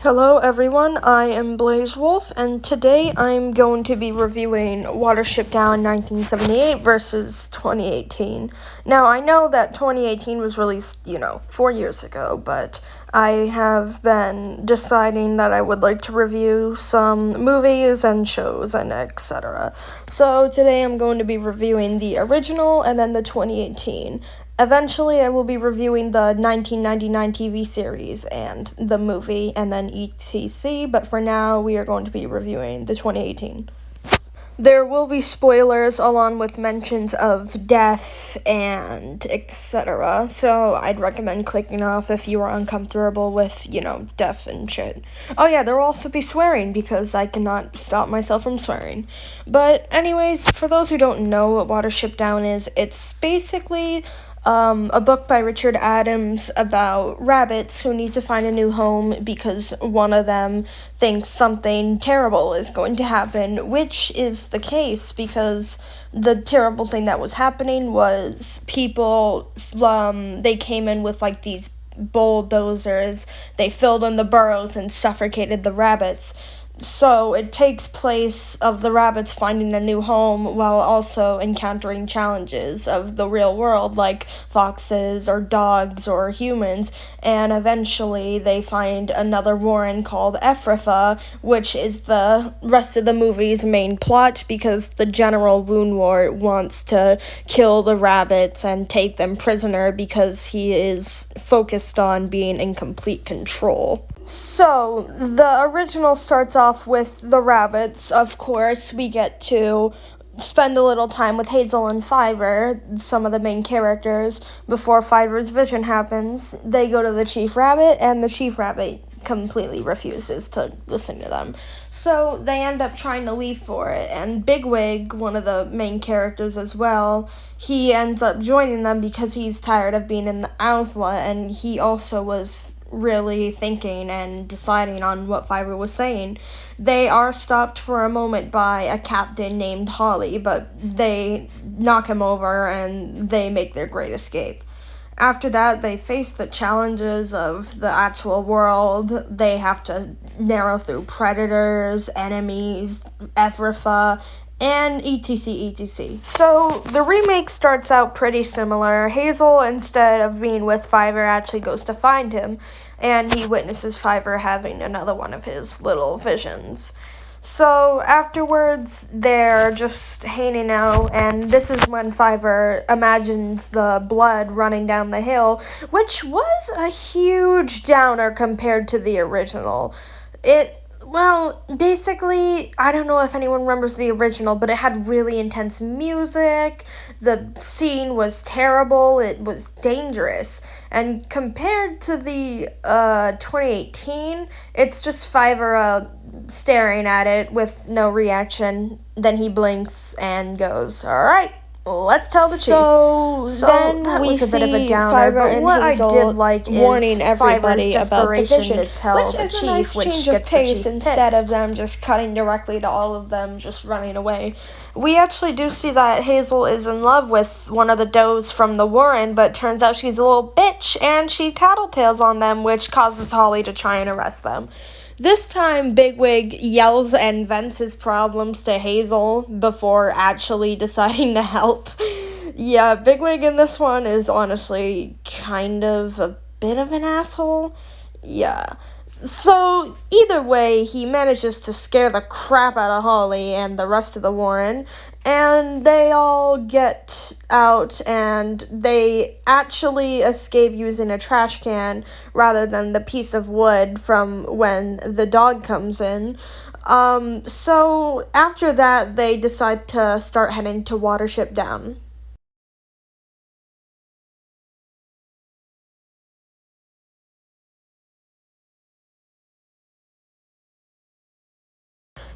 Hello everyone, I am Blaze Wolf, and today I'm going to be reviewing Watership Down 1978 versus 2018. Now, I know that 2018 was released, 4 years ago, but I have been deciding that I would like to review some movies and shows and etc. So today I'm going to be reviewing the original and then the 2018. Eventually, I will be reviewing the 1999 TV series and the movie, and then etc. But for now, we are going to be reviewing the 2018. There will be spoilers along with mentions of death and etc. So I'd recommend clicking off if you are uncomfortable with, death and shit. Oh yeah, there will also be swearing because I cannot stop myself from swearing. But anyways, for those who don't know what Watership Down is, it's basically a book by Richard Adams about rabbits who need to find a new home because one of them thinks something terrible is going to happen, which is the case because the terrible thing that was happening was people, they came in with like these bulldozers, they filled in the burrows and suffocated the rabbits. So it takes place of the rabbits finding a new home while also encountering challenges of the real world like foxes or dogs or humans, and eventually they find another warren called Ephrathah, which is the rest of the movie's main plot because the General Woundwort wants to kill the rabbits and take them prisoner because he is focused on being in complete control. So, the original starts off with the rabbits. Of course, we get to spend a little time with Hazel and Fiver, some of the main characters. Before Fiver's vision happens, they go to the Chief Rabbit, and the Chief Rabbit completely refuses to listen to them. So, they end up trying to leave for it, and Bigwig, one of the main characters as well, he ends up joining them because he's tired of being in the Ausla, and he also was really thinking and deciding on what Fiver was saying. They are stopped for a moment by a captain named Holly, but they knock him over and they make their great escape. After that, they face the challenges of the actual world. They have to narrow through predators, enemies, Ephrathah, and etc. So the remake starts out pretty similar. Hazel, instead of being with Fiver, actually goes to find him, and he witnesses Fiver having another one of his little visions. So afterwards, they're just hanging out, and this is when Fiver imagines the blood running down the hill, which was a huge downer compared to the original. Basically, I don't know if anyone remembers the original, but it had really intense music. The scene was terrible. It was dangerous. And compared to the 2018, it's just Fiverr staring at it with no reaction. Then he blinks and goes, "All right, let's tell the chief." So then that we was a bit of a see downer, Fiverr but and what Hazel I did like warning is everybody Fiverr's about the desperation vision, to tell which the is a chief, nice which change gets of the pace chief instead pissed. of them just cutting directly to all of them just running away. We actually do see that Hazel is in love with one of the does from the Warren, but turns out she's a little bitch and she tattletales on them, which causes Holly to try and arrest them. This time, Bigwig yells and vents his problems to Hazel before actually deciding to help. Yeah, Bigwig in this one is honestly kind of a bit of an asshole. Yeah. So, either way, he manages to scare the crap out of Holly and the rest of the Warren, and they all get out and they actually escape using a trash can rather than the piece of wood from when the dog comes in. So after that, they decide to start heading to Watership Down.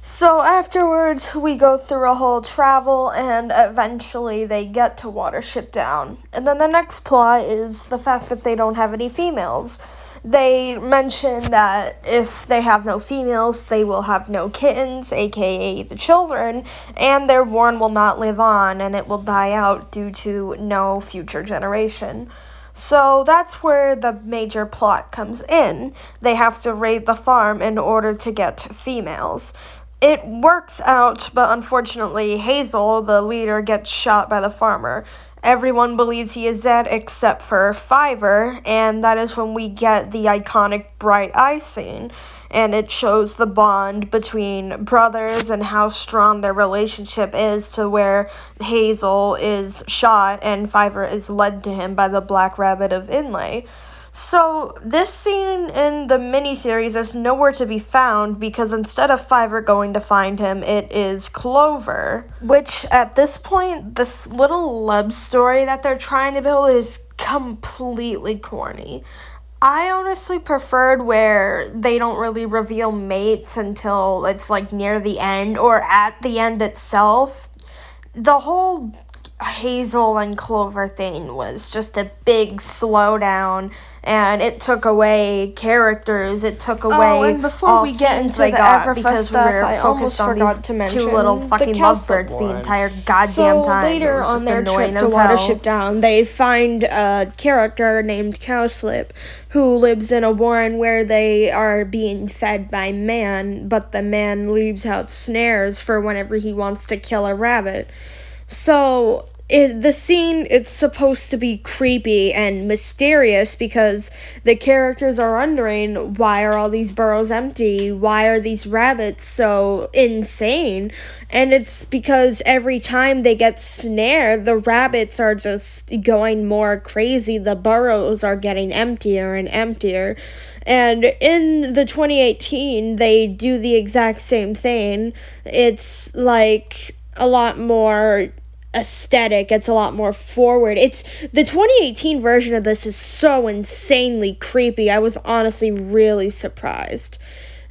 So afterwards, we go through a whole travel, and eventually they get to Watership Down. And then the next plot is the fact that they don't have any females. They mention that if they have no females, they will have no kittens, aka the children, and their warren will not live on, and it will die out due to no future generation. So that's where the major plot comes in. They have to raid the farm in order to get females. It works out, but unfortunately, Hazel, the leader, gets shot by the farmer. Everyone believes he is dead except for Fiverr, and that is when we get the iconic bright eye scene. And it shows the bond between brothers and how strong their relationship is, to where Hazel is shot and Fiverr is led to him by the Black Rabbit of Inlay. So, this scene in the miniseries is nowhere to be found because instead of Fiverr going to find him, it is Clover. Which, at this point, this little love story that they're trying to build is completely corny. I honestly preferred where they don't really reveal mates until it's like near the end or at the end itself. The whole Hazel and Clover thing was just a big slowdown, and it took away characters. It took away and before all we get scenes into they the got Everfuss because stuff, we were I focused almost on forgot these to mention two little the fucking Castle lovebirds the one. entire goddamn So time. later It was on just their annoying trip to as hell. Watership Down, they find a character named Cowslip who lives in a warren where they are being fed by man, but the man leaves out snares for whenever he wants to kill a rabbit. So the scene, it's supposed to be creepy and mysterious because the characters are wondering, why are all these burrows empty? Why are these rabbits so insane? And it's because every time they get snared, the rabbits are just going more crazy. The burrows are getting emptier and emptier. And in the 2018, they do the exact same thing. It's like a lot more aesthetic. It's a lot more forward. It's the 2018 version of this is so insanely creepy. I was honestly really surprised.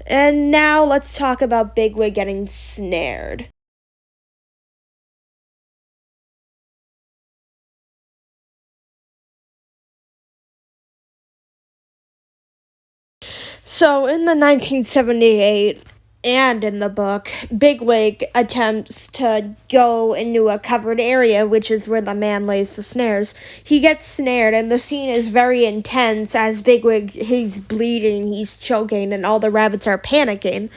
And now let's talk about Bigwig getting snared. So in the 1978 and in the book, Bigwig attempts to go into a covered area, which is where the man lays the snares. He gets snared, and the scene is very intense as Bigwig, he's bleeding, he's choking, and all the rabbits are panicking.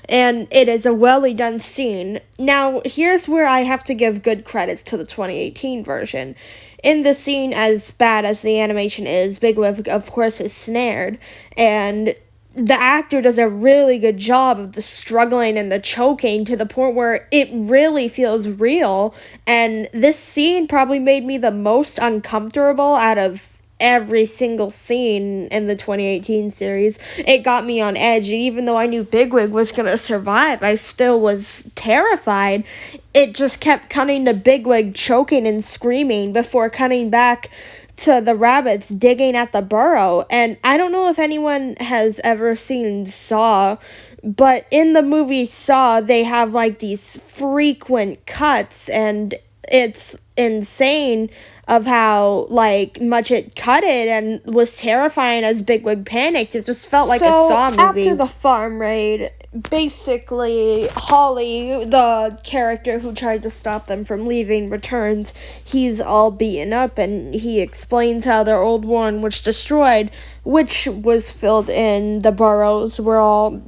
And it is a well done scene. Now, here's where I have to give good credits to the 2018 version. In the scene, as bad as the animation is, Bigwig, of course, is snared, and the actor does a really good job of the struggling and the choking to the point where it really feels real. And this scene probably made me the most uncomfortable out of every single scene in the 2018 series. It got me on edge, and even though I knew Bigwig was gonna survive, I still was terrified. It just kept cutting to Bigwig choking and screaming before cutting back to the rabbits digging at the burrow. And I don't know if anyone has ever seen Saw, but in the movie Saw, they have like these frequent cuts, and it's insane of how like much it cut it and was terrifying as Bigwig panicked. It just felt like a Saw movie. After the farm raid, basically Holly, the character who tried to stop them from leaving, returns. He's all beaten up, and he explains how their old one was destroyed, which was filled in. The burrows were all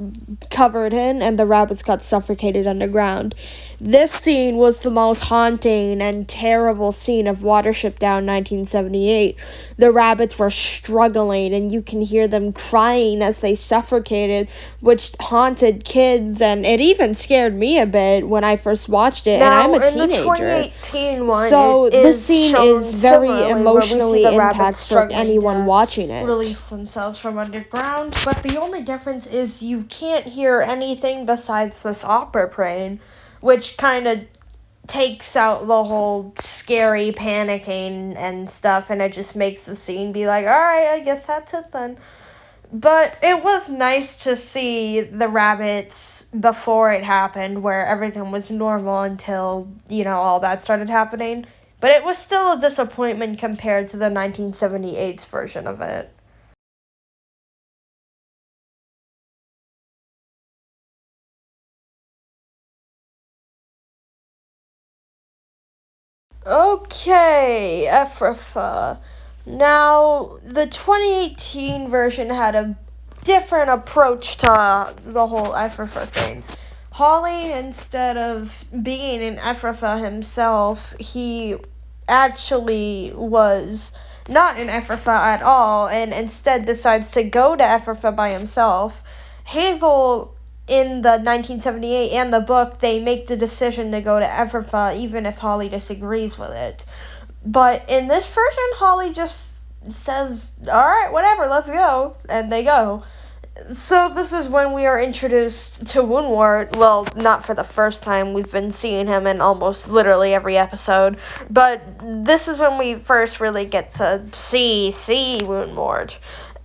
covered in, and the rabbits got suffocated underground. This scene was the most haunting and terrible scene of Watership Down 1978. The rabbits were struggling, and you can hear them crying as they suffocated, which haunted kids, and it even scared me a bit when I first watched it. Now, and I'm a in the teenager. 2018 one, So this scene shown is very similarly, where we emotionally see the rabbits impactful for struggling anyone to watching it. release themselves from underground, but the only difference is you can't hear anything besides this opera playing, which kind of takes out the whole scary panicking and stuff, and it just makes the scene be like, alright, I guess that's it then. But it was nice to see the rabbits before it happened, where everything was normal until, all that started happening. But it was still a disappointment compared to the 1978's version of it. Okay, Ephrafa. Now, the 2018 version had a different approach to the whole Ephrafa thing. Holly, instead of being in Ephrafa himself, he actually was not in Ephrafa at all, and instead decides to go to Ephrafa by himself. Hazel, in the 1978 and the book, they make the decision to go to Ephrafa even if Holly disagrees with it. But in this version, Holly just says, alright, whatever, let's go. And they go. So this is when we are introduced to Woundwort. Well, not for the first time. We've been seeing him in almost literally every episode. But this is when we first really get to see Woundwort.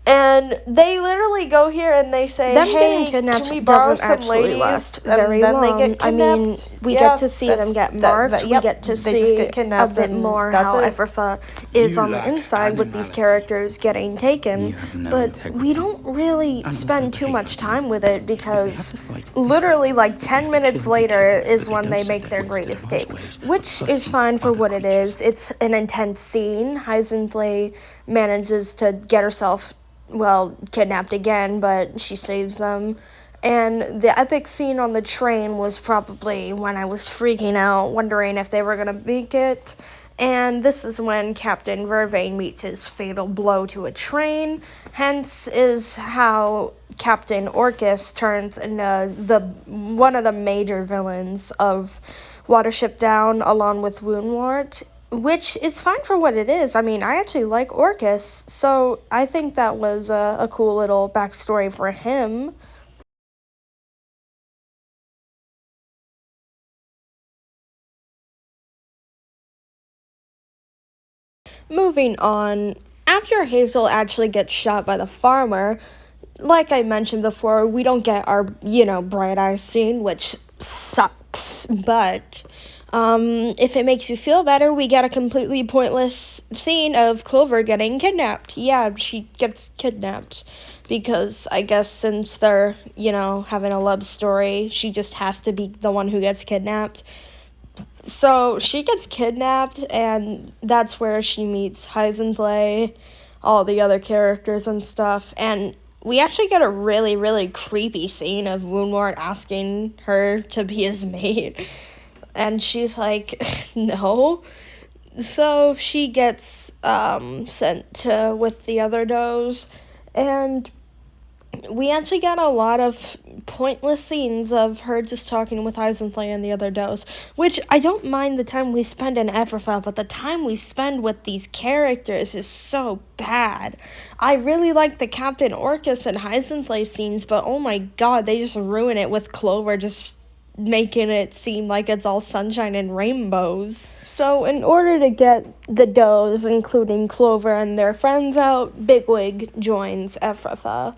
And they literally go here and they say, Them hey, getting kidnapped can we borrow doesn't some actually ladies? last And very then long. they get I mean, kidnapped. we Yeah, get to see them get marked. yep, We get to they just see get a kidnapped bit and more that's how it. Ephrafa is You on the lack inside with these animality. characters getting taken. You have no But integrity. we don't really Animals spend don't too behave much like time you. with it If they have because to fight, literally like 10 have to minutes kill, they later kill, is but when they they don't make set their their great worst escape, ways of which is hurting fine for other what it creatures. is. It's an intense scene. Heisenflay manages to get herself, well, kidnapped again, but she saves them. And the epic scene on the train was probably when I was freaking out, wondering if they were going to make it. And this is when Captain Vervain meets his fatal blow to a train. Hence is how Captain Orcus turns into one of the major villains of Watership Down, along with Woundwort, which is fine for what it is. I mean, I actually like Orcus, so I think that was a cool little backstory for him. Moving on, after Hazel actually gets shot by the farmer, like I mentioned before, we don't get our, bright eyes scene, which sucks. But if it makes you feel better, we get a completely pointless scene of Clover getting kidnapped. Yeah, she gets kidnapped because I guess since they're, having a love story, she just has to be the one who gets kidnapped. So she gets kidnapped, and that's where she meets Heisenflay, all the other characters and stuff. And we actually get a really, really creepy scene of Woundwort asking her to be his mate. And she's like, no. So she gets sent to with the other does. And we actually got a lot of pointless scenes of her just talking with Heisenflay and the other does, which I don't mind the time we spend in Everfell, but the time we spend with these characters is so bad. I really like the Captain Orcus and Heisenflay scenes, but oh my god, they just ruin it with Clover just making it seem like it's all sunshine and rainbows. So in order to get the does, including Clover and their friends out, Bigwig joins Ephrafa.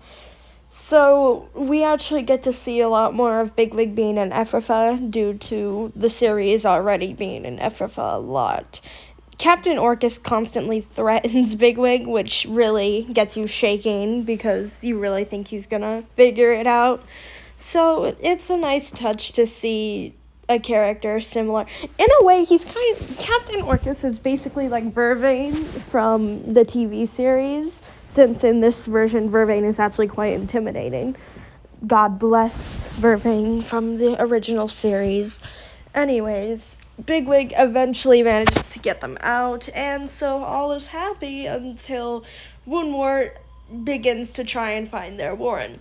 So we actually get to see a lot more of Bigwig being in Ephrafa due to the series already being in Ephrafa a lot. Captain Orcus constantly threatens Bigwig, which really gets you shaking because you really think he's gonna figure it out. So it's a nice touch to see a character similar. In a way, Captain Orcus is basically like Vervain from the TV series, since in this version Vervain is actually quite intimidating. God bless Vervain from the original series. Anyways, Bigwig eventually manages to get them out, and so all is happy until Woundwort begins to try and find their warren.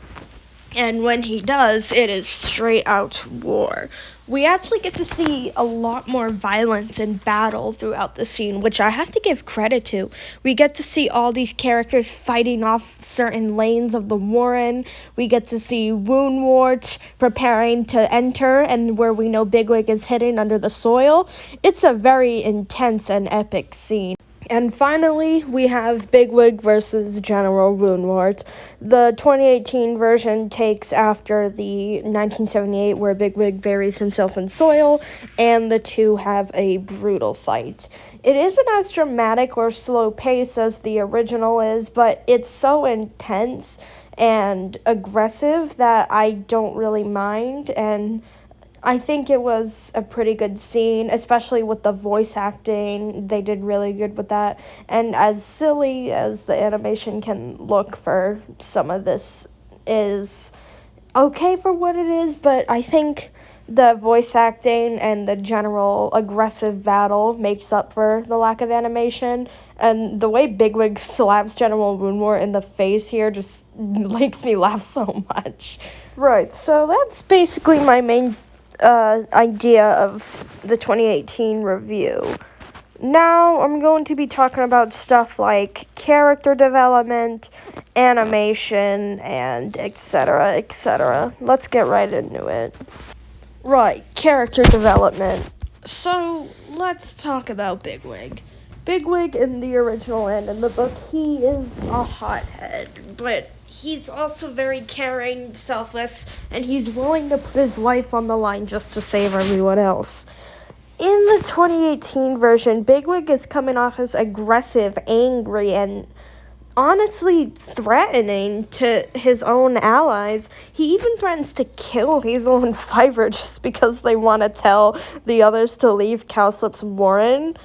And when he does, it is straight out war. We actually get to see a lot more violence and battle throughout the scene, which I have to give credit to. We get to see all these characters fighting off certain lanes of the Warren. We get to see Woundwort preparing to enter, and where we know Bigwig is hidden under the soil. It's a very intense and epic scene. And finally, we have Bigwig versus General Woundwort. The 2018 version takes after the 1978, where Bigwig buries himself in soil, and the two have a brutal fight. It isn't as dramatic or slow paced as the original is, but it's so intense and aggressive that I don't really mind, and I think it was a pretty good scene, especially with the voice acting. They did really good with that. And as silly as the animation can look for some of this is okay for what it is, but I think the voice acting and the general aggressive battle makes up for the lack of animation. And the way Bigwig slaps General Woundmore in the face here just makes me laugh so much. Right, so that's basically my main idea of the 2018 review. Now I'm going to be talking about stuff like character development, animation, and etc., etc. Let's get right into it. Right, character development. So, let's talk about Bigwig. Bigwig in the original and in the book, he is a hothead, but he's also very caring, selfless, and he's willing to put his life on the line just to save everyone else. In the 2018 version, Bigwig is coming off as aggressive, angry, and honestly threatening to his own allies. He even threatens to kill Hazel and Fiverr just because they want to tell the others to leave Cowslip's Warren.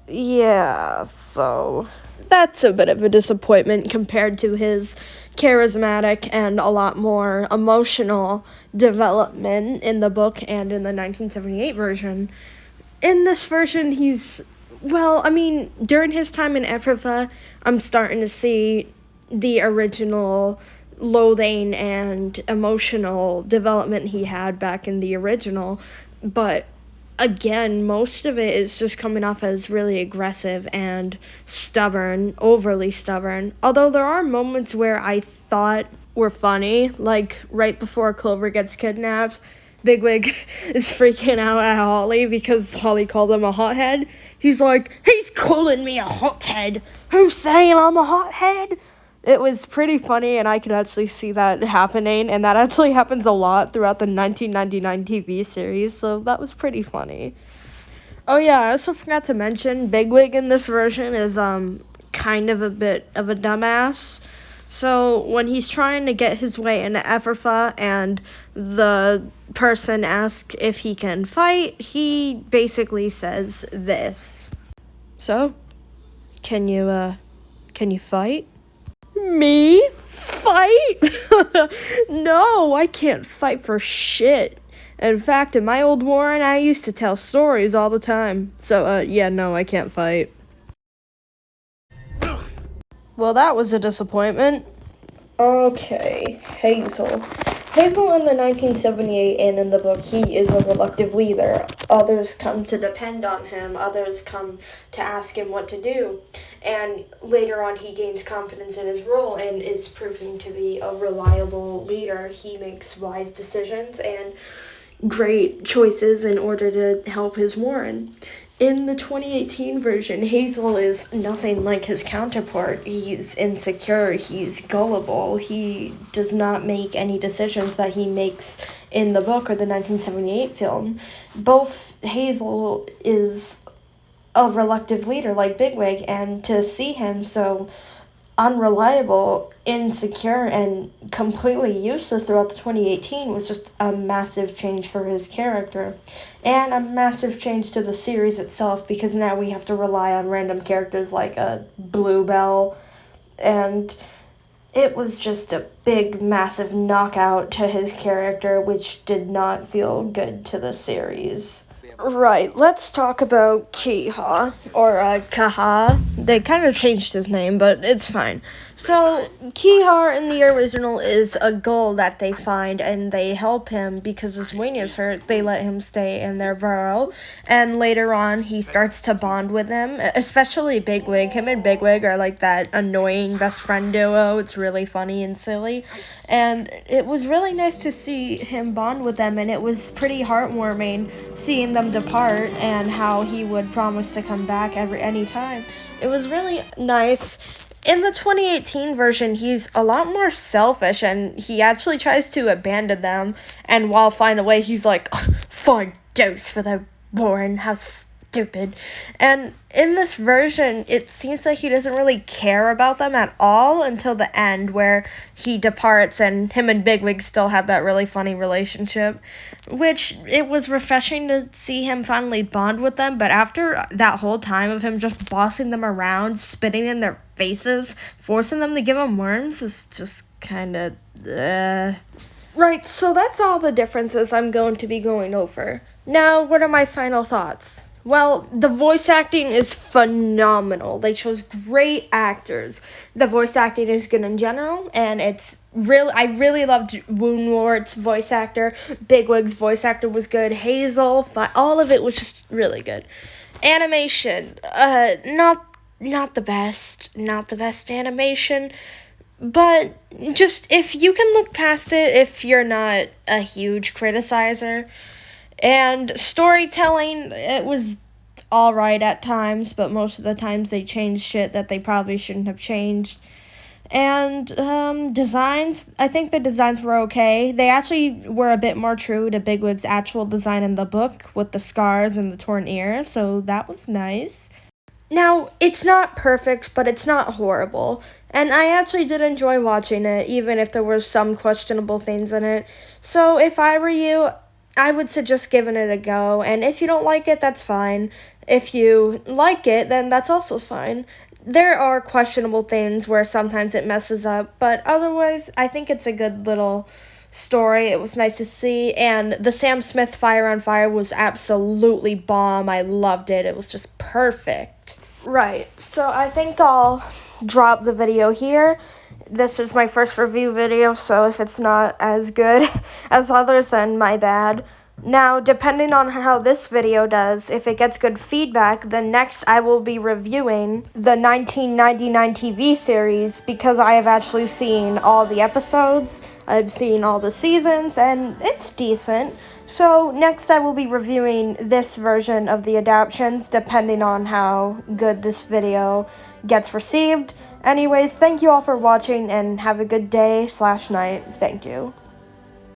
Yeah, so that's a bit of a disappointment compared to his charismatic and a lot more emotional development in the book and in the 1978 version. In this version, during his time in Ephrathah, I'm starting to see the original loathing and emotional development he had back in the original, but again, most of it is just coming off as really aggressive and stubborn, overly stubborn. Although there are moments where I thought were funny, like right before Clover gets kidnapped, Bigwig is freaking out at Holly because Holly called him a hothead. He's like, he's calling me a hothead. Who's saying I'm a hothead? It was pretty funny, and I could actually see that happening, and that actually happens a lot throughout the 1999 TV series, so that was pretty funny. Oh yeah, I also forgot to mention, Bigwig in this version is kind of a bit of a dumbass. So when he's trying to get his way into Ephrathah and the person asks if he can fight, he basically says this. So, can you fight? Me? Fight? No, I can't fight for shit. In fact, in my old warren, I used to tell stories all the time. So, yeah, no, I can't fight. Well, that was a disappointment. Okay, Hazel. Hazel in the 1978 and in the book, he is a reluctant leader. Others come to depend on him. Others come to ask him what to do. And later on, he gains confidence in his role and is proving to be a reliable leader. He makes wise decisions and great choices in order to help his warren. In the 2018 version, Hazel is nothing like his counterpart. He's insecure, he's gullible, he does not make any decisions that he makes in the book or the 1978 film. Both Hazel is a reluctant leader like Bigwig, and to see him so unreliable, insecure, and completely useless throughout the 2018 was just a massive change for his character. And a massive change to the series itself, because now we have to rely on random characters like a Bluebell, and it was just a big, massive knockout to his character, which did not feel good to the series. Right, let's talk about Kiha, or Kaha. They kind of changed his name, but it's fine. So, Kihar in the original is a gull that they find, and they help him because his wing is hurt. They let him stay in their burrow, and later on, he starts to bond with them, especially Bigwig. Him and Bigwig are like that annoying best friend duo. It's really funny and silly, and it was really nice to see him bond with them, and it was pretty heartwarming seeing them depart and how he would promise to come back any time. It was really nice. In the 2018 version, he's a lot more selfish, and he actually tries to abandon them, and while flying away, he's like, 4 dose for the Warren, how stupid. And in this version, it seems like he doesn't really care about them at all until the end, where he departs and him and Bigwig still have that really funny relationship, which it was refreshing to see him finally bond with them. But after that whole time of him just bossing them around, spitting in their faces, forcing them to give him worms, was just kind of Right, so that's all the differences I'm going to be going over. Now, what are my final thoughts? Well, the voice acting is phenomenal. They chose great actors. The voice acting is good in general, and I really loved Woundwart's voice actor. Bigwig's voice actor was good. Hazel, all of it was just really good. Animation, not the best. Not the best animation. But just if you can look past it, if you're not a huge criticizer. And storytelling, it was alright at times, but most of the times they changed shit that they probably shouldn't have changed. And designs, I think the designs were okay. They actually were a bit more true to Bigwig's actual design in the book with the scars and the torn ear, so that was nice. Now, it's not perfect, but it's not horrible. And I actually did enjoy watching it, even if there were some questionable things in it. So if I were you, I would suggest giving it a go. And if you don't like it, that's fine. If you like it, then that's also fine. There are questionable things where sometimes it messes up, but otherwise, I think it's a good little story. It was nice to see, and the Sam Smith Fire on Fire was absolutely bomb. I loved it. It was just perfect. Right, so I think I'll drop the video here. This is my first review video, so if it's not as good as others, then my bad. Now, depending on how this video does, if it gets good feedback, then next I will be reviewing the 1999 TV series, because I have actually seen all the episodes, I've seen all the seasons, and it's decent. So next I will be reviewing this version of the adaptions, depending on how good this video gets received. Anyways, thank you all for watching, and have a good day/night. Thank you.